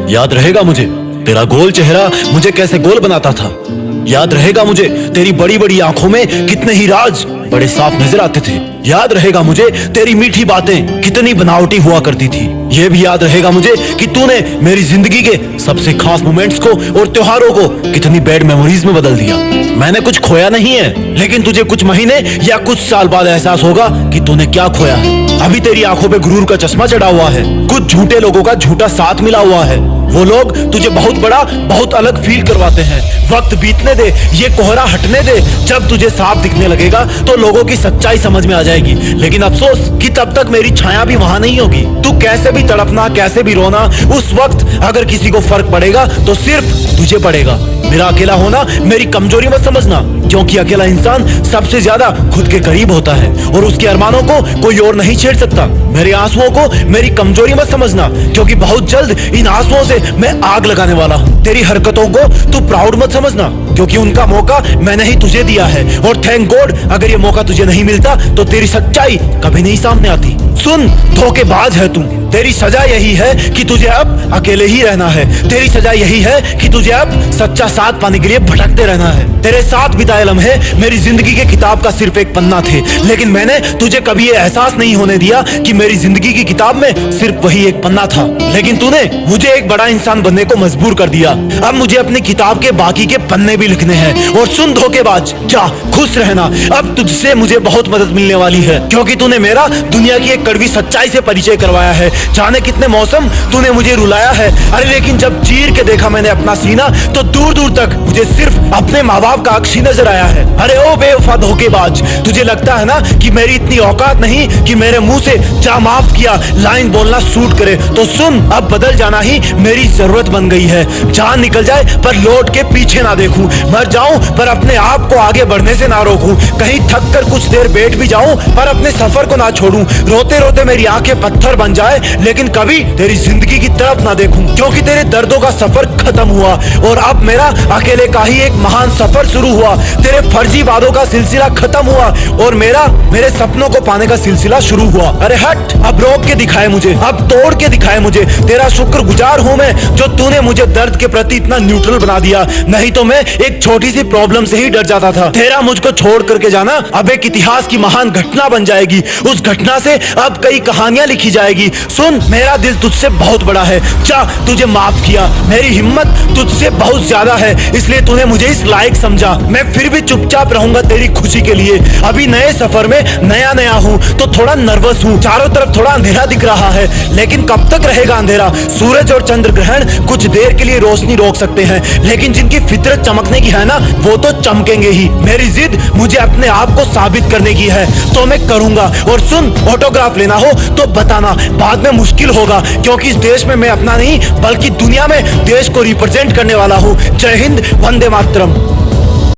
याद रहेगा मुझे तेरा गोल चेहरा मुझे कैसे गोल बनाता था। याद रहेगा मुझे तेरी बड़ी बड़ी आंखों में कितने ही राज बड़े साफ नजर आते थे। याद रहेगा मुझे तेरी मीठी बातें कितनी बनावटी हुआ करती थी। ये भी याद रहेगा मुझे कि तूने मेरी जिंदगी के सबसे खास मोमेंट्स को और त्योहारों को कितनी बैड मेमोरीज में बदल दिया। मैंने कुछ खोया नहीं है, लेकिन तुझे कुछ महीने या कुछ साल बाद एहसास होगा कि तूने क्या खोया है। अभी तेरी आंखों पे गुरूर का चश्मा चढ़ा हुआ है, कुछ झूठे लोगों का झूठा साथ मिला हुआ है। वो लोग तुझे बहुत बड़ा बहुत अलग फील करवाते हैं। वक्त बीतने दे, ये कोहरा हटने दे, जब तुझे साफ दिखने लगेगा तो लोगों की सच्चाई समझ में आ जाएगी। लेकिन अफसोस कि तब तक मेरी छाया भी वहां नहीं होगी। तू कैसे भी तड़पना, कैसे भी रोना, उस वक्त अगर किसी को फर्क पड़ेगा तो सिर्फ तुझे पड़ेगा। मेरा अकेला होना मेरी कमजोरी मत समझना, क्योंकि अकेला इंसान सबसे ज्यादा खुद के करीब होता है और उसके अरमानों को कोई और नहीं छेड़ सकता। मेरे आंसुओं को मेरी कमजोरी मत समझना, क्योंकि बहुत जल्द इन आंसुओं से मैं आग लगाने वाला हूँ। तेरी हरकतों को तू प्राउड मत समझना, क्योंकि उनका मौका मैंने ही तुझे दिया है। और थैंक गॉड अगर ये मौका तुझे नहीं मिलता तो तेरी सच्चाई कभी नहीं सामने आती। सुन, धोखेबाज है तू। तेरी सजा यही है कि तुझे अब अकेले ही रहना है। तेरी सजा यही है कि तुझे अब सच्चा साथ पाने के लिए भटकते रहना है। तेरे साथ बिताए लम्हे मेरी जिंदगी के किताब का सिर्फ एक पन्ना थे, लेकिन मैंने तुझे कभी ये एहसास नहीं होने दिया कि मेरी जिंदगी की किताब में सिर्फ वही एक पन्ना था। लेकिन तूने मुझे एक बड़ा इंसान बनने को मजबूर कर दिया। अब मुझे अपनी किताब के बाकी के पन्ने भी लिखने हैं। और सुन धोखेबाज, जा खुश रहना, अब तुझसे मुझे बहुत मदद मिलने वाली है, क्योंकि तूने मेरा दुनिया की एक कड़वी सच्चाई से परिचय करवाया है। जाने कितने मौसम तूने मुझे रुलाया है। अरे लेकिन जब चीर के देखा मैंने अपना सीना तो दूर दूर तक मुझे सिर्फ अपने माँ बाप का अक्ष ही नजर आया है। अरे ओ बेवफा धोखेबाज, तुझे लगता है ना कि मेरी इतनी औकात नहीं कि मेरे मुंह से जा माफ किया लाइन बोलना सूट करे। तो सुन, अब बदल जाना ही मेरी जरूरत बन गई है। जान निकल जाए पर लौट के पीछे ना देखूं, मर जाऊं पर अपने आप को आगे बढ़ने से ना रोकूं, कहीं थक कर कुछ देर बैठ भी जाऊं पर अपने सफर को ना छोड़ूं, रोते रोते मेरी आंखें पत्थर बन जाए लेकिन कभी तेरी जिंदगी की तरफ ना देखूं, क्योंकि तेरे दर्दों का सफर खत्म हुआ और अब मेरा अकेले का ही एक महान सफर शुरू हुआ। तेरे फर्जी वादों का सिलसिला खत्म हुआ और मेरे सपनों को पाने का सिलसिला शुरू हुआ। अरे हट, अब रोक के दिखाए मुझे, अब तोड़ के दिखाए मुझे। तेरा शुक्रगुजार हूँ मैं जो तूने मुझे दर्द के प्रति इतना न्यूट्रल बना दिया, नहीं तो मैं एक छोटी सी प्रॉब्लम से ही डर जाता था। तेरा मुझको छोड़ करके जाना अब एक इतिहास की महान घटना बन जाएगी। उस घटना से अब कई कहानियां लिखी जाएगी। सुन, मेरा दिल तुझसे बहुत बड़ा है, जा तुझे माफ किया। मेरी हिम्मत तुझसे बहुत ज्यादा है, इसलिए तूने मुझे इस लायक समझा। मैं फिर भी चुपचाप रहूंगा तेरी खुशी के लिए। अभी नए सफर में नया हूँ तो थोड़ा नर्वस हूँ। चारों तरफ थोड़ा अंधेरा दिख रहा है, लेकिन कब तक रहेगा अंधेरा? सूरज और चंद्र ग्रहण कुछ देर के लिए रोशनी रोक सकते हैं, लेकिन जिनकी फितरत चमकने की है ना, वो तो चमकेंगे ही। मेरी जिद मुझे अपने आप को साबित करने की है, तो मैं करूंगा। और सुन, ऑटोग्राफ लेना हो तो बताना, बाद में मुश्किल होगा, क्योंकि इस देश में मैं अपना नहीं बल्कि दुनिया में देश को रिप्रेजेंट करने वाला हूँ। जय हिंद, वंदे मातरम।